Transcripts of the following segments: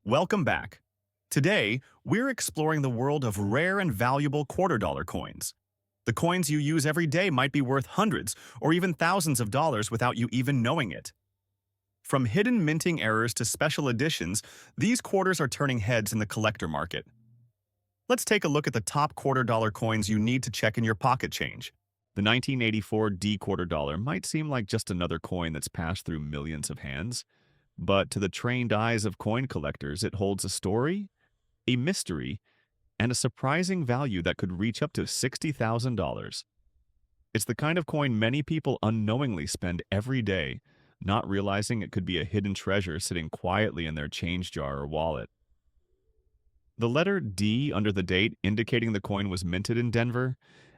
Welcome back. Today, we're exploring the world of rare and valuable quarter-dollar coins. The coins you use every day might be worth hundreds or even thousands of dollars without you even knowing it. From hidden minting errors to special editions, these quarters are turning heads in the collector market. Let's take a look at the top quarter-dollar coins you need to check in your pocket change. The 1984 D quarter dollar might seem like just another coin that's passed through millions of hands, but to the trained eyes of coin collectors, it holds a story, a mystery, and a surprising value that could reach up to $60,000. It's the kind of coin many people unknowingly spend every day, not realizing it could be a hidden treasure sitting quietly in their change jar or wallet. The letter D under the date indicating the coin was minted in Denver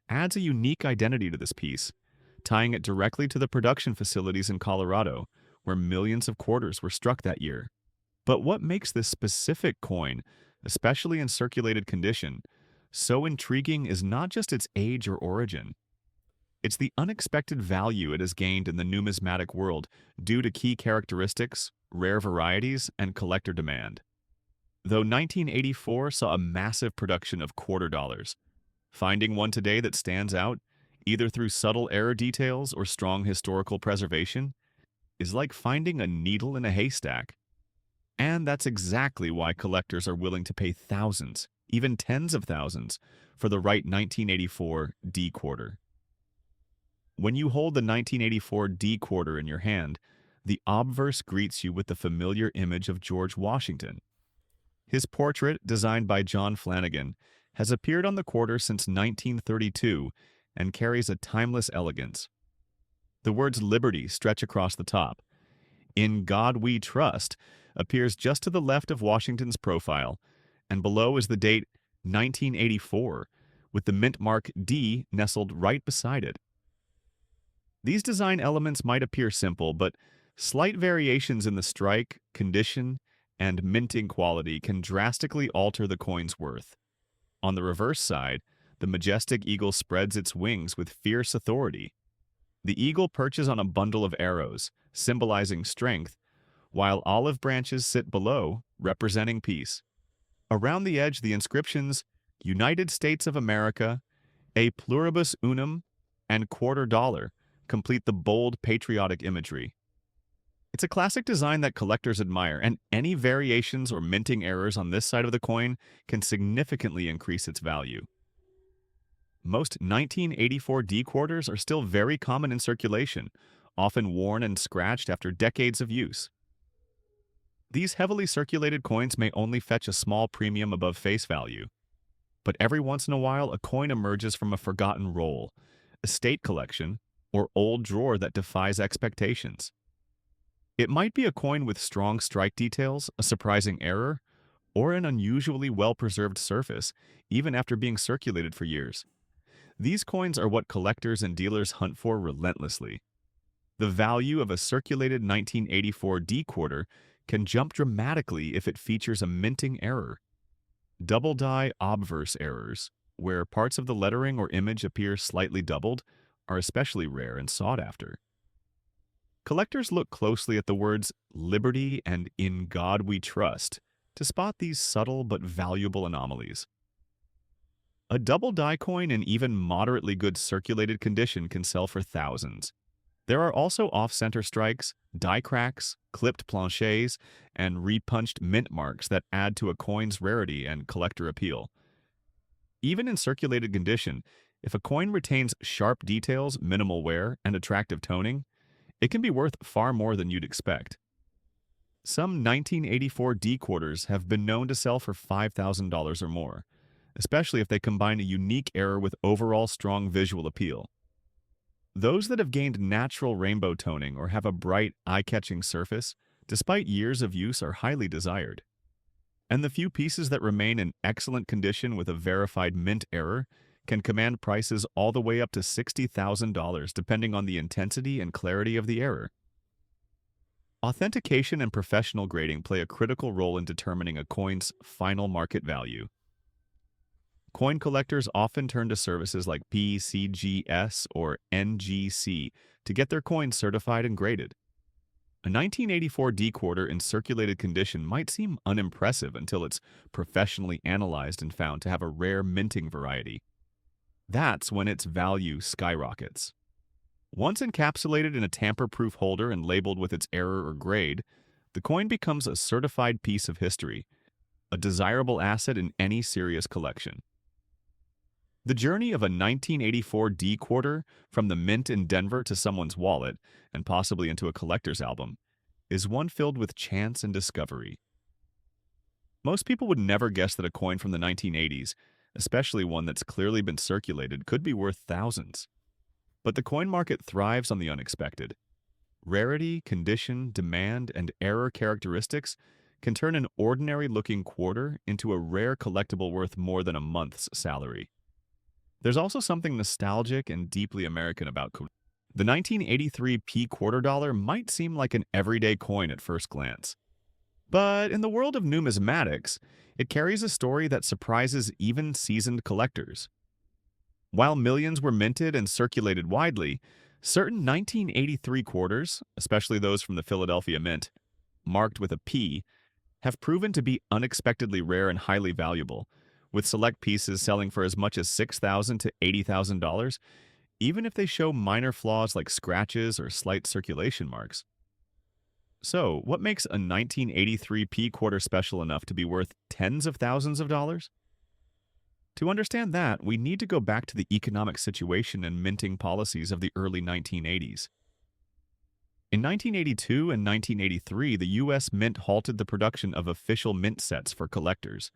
adds a unique identity to this piece, tying it directly to the production facilities in Colorado, where millions of quarters were struck that year. But what makes this specific coin, especially in circulated condition, so intriguing is not just its age or origin. It's the unexpected value it has gained in the numismatic world due to key characteristics, rare varieties, and collector demand. Though 1984 saw a massive production of quarter dollars, finding one today that stands out, either through subtle error details or strong historical preservation, is like finding a needle in a haystack. And that's exactly why collectors are willing to pay thousands, even tens of thousands, for the right 1984 D quarter. When you hold the 1984 D quarter in your hand, the obverse greets you with the familiar image of George Washington. His portrait, designed by John Flanagan, has appeared on the quarter since 1932 and carries a timeless elegance. The words liberty stretch across the top. In God We Trust appears just to the left of Washington's profile, and below is the date 1984, with the mint mark D nestled right beside it. These design elements might appear simple, but slight variations in the strike, condition, and minting quality can drastically alter the coin's worth. On the reverse side, the majestic eagle spreads its wings with fierce authority. The eagle perches on a bundle of arrows, symbolizing strength, while olive branches sit below, representing peace. Around the edge, the inscriptions United States of America, A Pluribus Unum, and Quarter Dollar complete the bold patriotic imagery. It's a classic design that collectors admire, and any variations or minting errors on this side of the coin can significantly increase its value. Most 1984 D quarters are still very common in circulation, often worn and scratched after decades of use. These heavily circulated coins may only fetch a small premium above face value, but every once in a while a coin emerges from a forgotten roll, estate collection, or old drawer that defies expectations. It might be a coin with strong strike details, a surprising error, or an unusually well-preserved surface, even after being circulated for years. These coins are what collectors and dealers hunt for relentlessly. The value of a circulated 1984 D quarter can jump dramatically if it features a minting error. Double-die obverse errors, where parts of the lettering or image appear slightly doubled, are especially rare and sought after. Collectors look closely at the words liberty and in God We Trust to spot these subtle but valuable anomalies. A double die coin in even moderately good circulated condition can sell for thousands. There are also off-center strikes, die cracks, clipped planchets, and repunched mint marks that add to a coin's rarity and collector appeal. Even in circulated condition, if a coin retains sharp details, minimal wear, and attractive toning, it can be worth far more than you'd expect. Some 1984 D quarters have been known to sell for $5,000 or more, especially if they combine a unique error with overall strong visual appeal. Those that have gained natural rainbow toning or have a bright, eye-catching surface, despite years of use, are highly desired. And the few pieces that remain in excellent condition with a verified mint error can command prices all the way up to $60,000 depending on the intensity and clarity of the error. Authentication and professional grading play a critical role in determining a coin's final market value. Coin collectors often turn to services like PCGS or NGC to get their coins certified and graded. A 1984 D quarter in circulated condition might seem unimpressive until it's professionally analyzed and found to have a rare minting variety. That's when its value skyrockets. Once encapsulated in a tamper-proof holder and labeled with its error or grade, the coin becomes a certified piece of history, a desirable asset in any serious collection. The journey of a 1984 D quarter from the mint in Denver to someone's wallet, and possibly into a collector's album, is one filled with chance and discovery. Most people would never guess that a coin from the 1980s, especially one that's clearly been circulated, could be worth thousands. But the coin market thrives on the unexpected. Rarity, condition, demand, and error characteristics can turn an ordinary-looking quarter into a rare collectible worth more than a month's salary. There's also something nostalgic and deeply American about the 1983 P quarter dollar might seem like an everyday coin at first glance. But in the world of numismatics, it carries a story that surprises even seasoned collectors. While millions were minted and circulated widely, certain 1983 quarters, especially those from the Philadelphia Mint, marked with a P, have proven to be unexpectedly rare and highly valuable, with select pieces selling for as much as $6,000 to $80,000, even if they show minor flaws like scratches or slight circulation marks. So, what makes a 1983 P quarter special enough to be worth tens of thousands of dollars? To understand that, we need to go back to the economic situation and minting policies of the early 1980s. In 1982 and 1983, the U.S. Mint halted the production of official mint sets for collectors.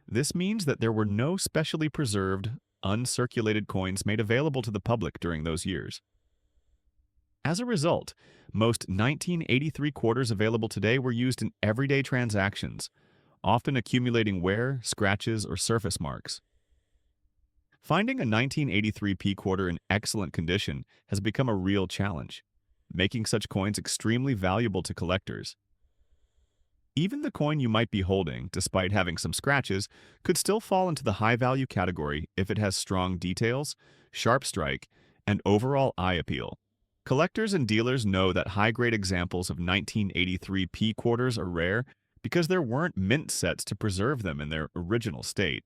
This means that there were no specially preserved, uncirculated coins made available to the public during those years. As a result, most 1983 quarters available today were used in everyday transactions, often accumulating wear, scratches, or surface marks. Finding a 1983 P quarter in excellent condition has become a real challenge, making such coins extremely valuable to collectors. Even the coin you might be holding, despite having some scratches, could still fall into the high-value category if it has strong details, sharp strike, and overall eye appeal. Collectors and dealers know that high-grade examples of 1983 P quarters are rare because there weren't mint sets to preserve them in their original state.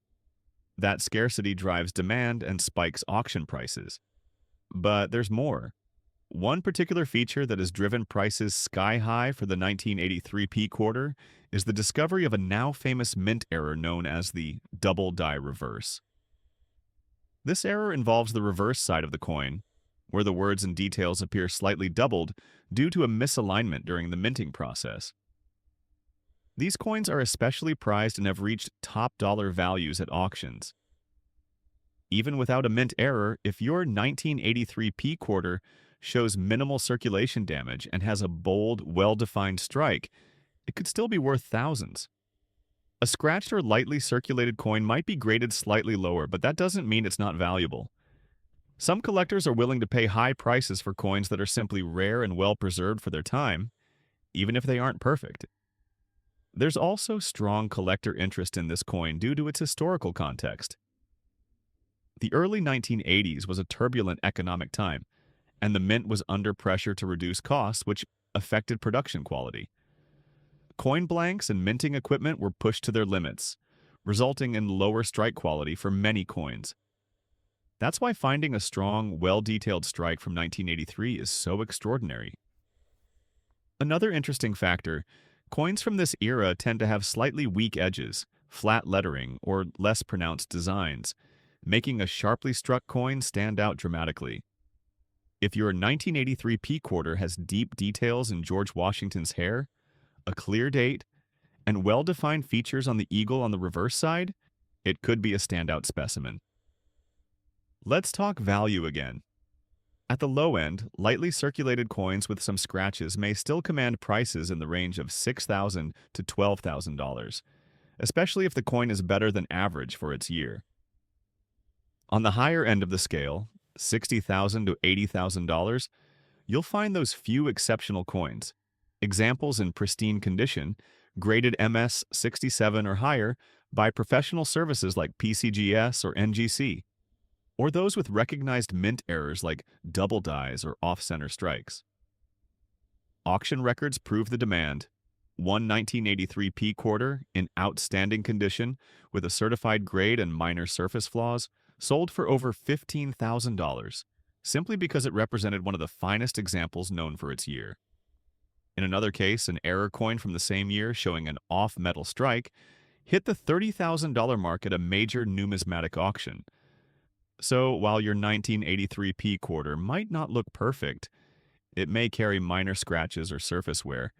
That scarcity drives demand and spikes auction prices. But there's more. One particular feature that has driven prices sky high for the 1983 P quarter is the discovery of a now famous mint error known as the double die reverse. This error involves the reverse side of the coin, where the words and details appear slightly doubled due to a misalignment during the minting process. These coins are especially prized and have reached top dollar values at auctions. Even without a mint error, if your 1983 P quarter shows minimal circulation damage and has a bold, well-defined strike, it could still be worth thousands. A scratched or lightly circulated coin might be graded slightly lower, but that doesn't mean it's not valuable. Some collectors are willing to pay high prices for coins that are simply rare and well-preserved for their time, even if they aren't perfect. There's also strong collector interest in this coin due to its historical context. The early 1980s was a turbulent economic time, and the mint was under pressure to reduce costs, which affected production quality. Coin blanks and minting equipment were pushed to their limits, resulting in lower strike quality for many coins. That's why finding a strong, well-detailed strike from 1983 is so extraordinary. Another interesting factor, coins from this era tend to have slightly weak edges, flat lettering, or less pronounced designs, making a sharply struck coin stand out dramatically. If your 1983 P quarter has deep details in George Washington's hair, a clear date, and well-defined features on the eagle on the reverse side, it could be a standout specimen. Let's talk value again. At the low end, lightly circulated coins with some scratches may still command prices in the range of $6,000 to $12,000, especially if the coin is better than average for its year. On the higher end of the scale, $60,000 to $80,000, you'll find those few exceptional coins, examples in pristine condition, graded MS 67 or higher by professional services like PCGS or NGC, or those with recognized mint errors like double dies or off-center strikes. Auction records prove the demand. One 1983p quarter, in outstanding condition, with a certified grade and minor surface flaws, sold for over $15,000, simply because it represented one of the finest examples known for its year. In another case, an error coin from the same year showing an off-metal strike hit the $30,000 mark at a major numismatic auction. So, while your 1983p quarter might not look perfect, it may carry minor scratches or surface wear,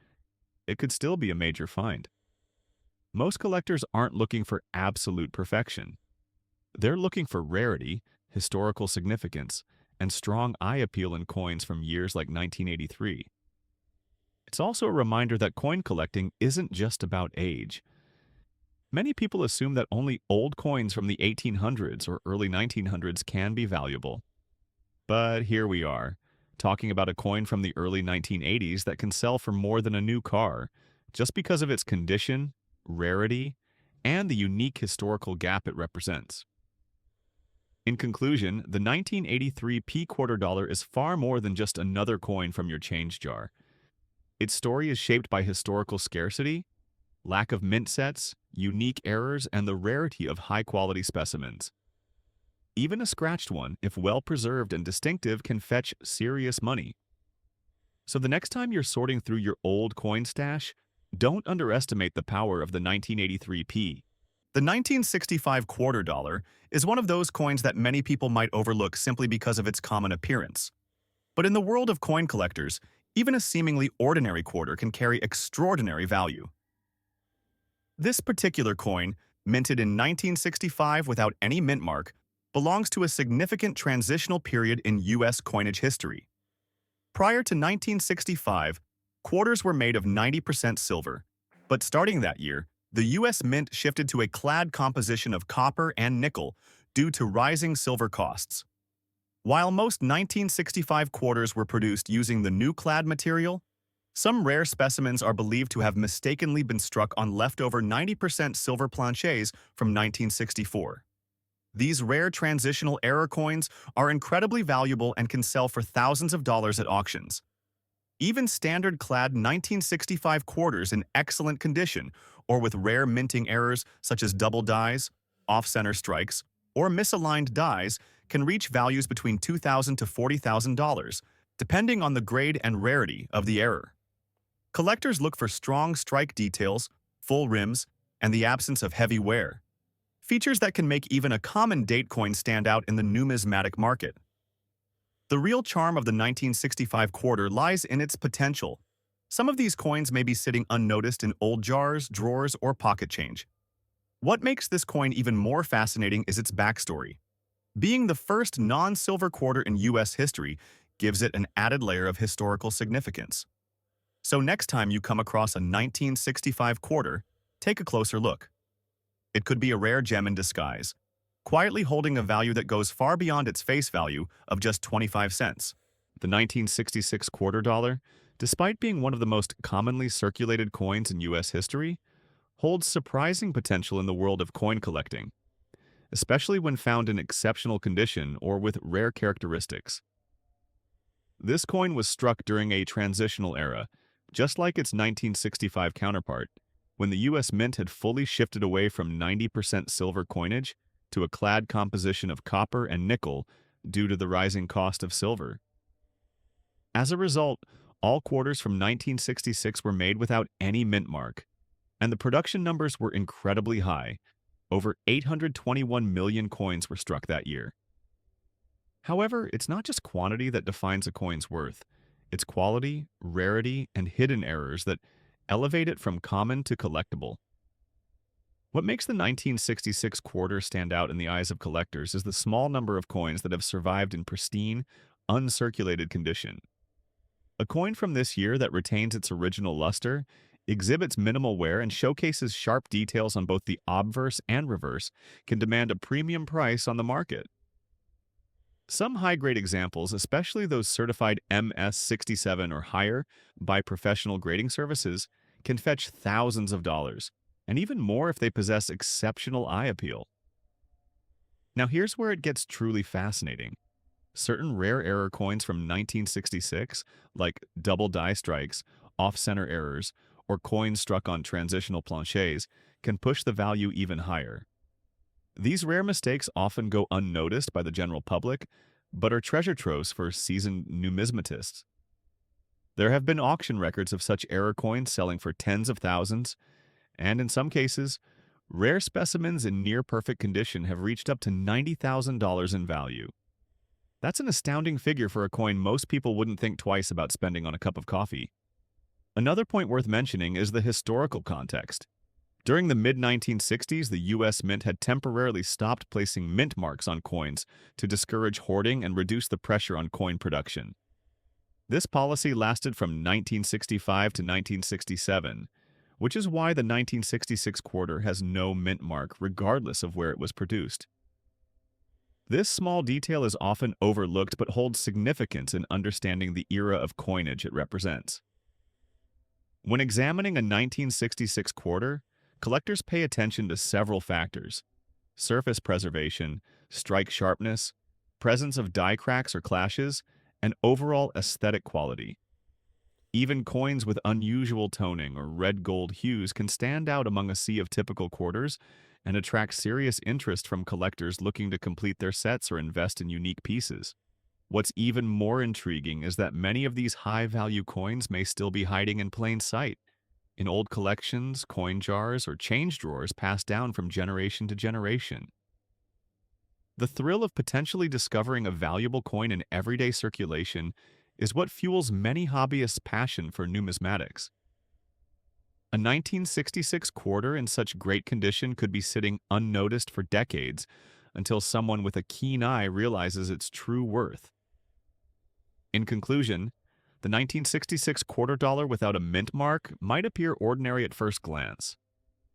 it could still be a major find. Most collectors aren't looking for absolute perfection. They're looking for rarity, historical significance, and strong eye appeal in coins from years like 1983. It's also a reminder that coin collecting isn't just about age. Many people assume that only old coins from the 1800s or early 1900s can be valuable. But here we are, talking about a coin from the early 1980s that can sell for more than a new car, just because of its condition, rarity, and the unique historical gap it represents. In conclusion, the 1983 P quarter dollar is far more than just another coin from your change jar. Its story is shaped by historical scarcity, lack of mint sets, unique errors, and the rarity of high-quality specimens. Even a scratched one, if well-preserved and distinctive, can fetch serious money. So the next time you're sorting through your old coin stash, don't underestimate the power of the 1983p. The 1965 quarter dollar is one of those coins that many people might overlook simply because of its common appearance. But in the world of coin collectors, even a seemingly ordinary quarter can carry extraordinary value. This particular coin, minted in 1965 without any mint mark, belongs to a significant transitional period in U.S. coinage history. Prior to 1965, quarters were made of 90% silver, but starting that year, the U.S. Mint shifted to a clad composition of copper and nickel due to rising silver costs. While most 1965 quarters were produced using the new clad material, some rare specimens are believed to have mistakenly been struck on leftover 90% silver planchets from 1964. These rare transitional error coins are incredibly valuable and can sell for thousands of dollars at auctions. Even standard clad 1965 quarters in excellent condition or with rare minting errors such as double dies, off-center strikes, or misaligned dies can reach values between $2,000 to $40,000, depending on the grade and rarity of the error. Collectors look for strong strike details, full rims, and the absence of heavy wear, features that can make even a common date coin stand out in the numismatic market. The real charm of the 1965 quarter lies in its potential. Some of these coins may be sitting unnoticed in old jars, drawers, or pocket change. What makes this coin even more fascinating is its backstory. Being the first non-silver quarter in U.S. history gives it an added layer of historical significance. So next time you come across a 1965 quarter, take a closer look. It could be a rare gem in disguise, quietly holding a value that goes far beyond its face value of just 25 cents. The 1966 quarter dollar, despite being one of the most commonly circulated coins in U.S. history, holds surprising potential in the world of coin collecting, especially when found in exceptional condition or with rare characteristics. This coin was struck during a transitional era, just like its 1965 counterpart, when the U.S. Mint had fully shifted away from 90% silver coinage to a clad composition of copper and nickel due to the rising cost of silver. As a result, all quarters from 1966 were made without any mint mark, and the production numbers were incredibly high. Over 821 million coins were struck that year. However, it's not just quantity that defines a coin's worth. It's quality, rarity, and hidden errors that elevate it from common to collectible. What makes the 1966 quarter stand out in the eyes of collectors is the small number of coins that have survived in pristine, uncirculated condition. A coin from this year that retains its original luster, exhibits minimal wear, and showcases sharp details on both the obverse and reverse can demand a premium price on the market. Some high-grade examples, especially those certified MS67 or higher by professional grading services, can fetch thousands of dollars, and even more if they possess exceptional eye appeal. Now here's where it gets truly fascinating. Certain rare error coins from 1966, like double die strikes, off-center errors, or coins struck on transitional planchets, can push the value even higher. These rare mistakes often go unnoticed by the general public, but are treasure troves for seasoned numismatists. There have been auction records of such error coins selling for tens of thousands, and in some cases, rare specimens in near-perfect condition have reached up to $90,000 in value. That's an astounding figure for a coin most people wouldn't think twice about spending on a cup of coffee. Another point worth mentioning is the historical context. During the mid-1960s, the U.S. Mint had temporarily stopped placing mint marks on coins to discourage hoarding and reduce the pressure on coin production. This policy lasted from 1965 to 1967, which is why the 1966 quarter has no mint mark regardless of where it was produced. This small detail is often overlooked but holds significance in understanding the era of coinage it represents. When examining a 1966 quarter, collectors pay attention to several factors: surface preservation, strike sharpness, presence of die cracks or clashes, and overall aesthetic quality. Even coins with unusual toning or red-gold hues can stand out among a sea of typical quarters and attract serious interest from collectors looking to complete their sets or invest in unique pieces. What's even more intriguing is that many of these high-value coins may still be hiding in plain sight, in old collections, coin jars, or change drawers passed down from generation to generation. The thrill of potentially discovering a valuable coin in everyday circulation is what fuels many hobbyists' passion for numismatics. A 1966 quarter in such great condition could be sitting unnoticed for decades until someone with a keen eye realizes its true worth. In conclusion, the 1966 quarter dollar without a mint mark might appear ordinary at first glance.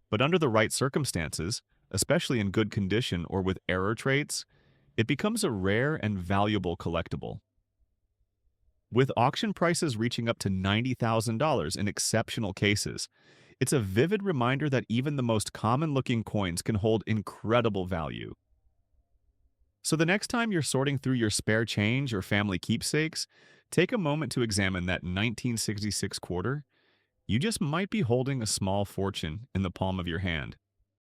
But under the right circumstances, especially in good condition or with error traits, it becomes a rare and valuable collectible. With auction prices reaching up to $90,000 in exceptional cases, it's a vivid reminder that even the most common-looking coins can hold incredible value. So the next time you're sorting through your spare change or family keepsakes, take a moment to examine that 1966 quarter. You just might be holding a small fortune in the palm of your hand.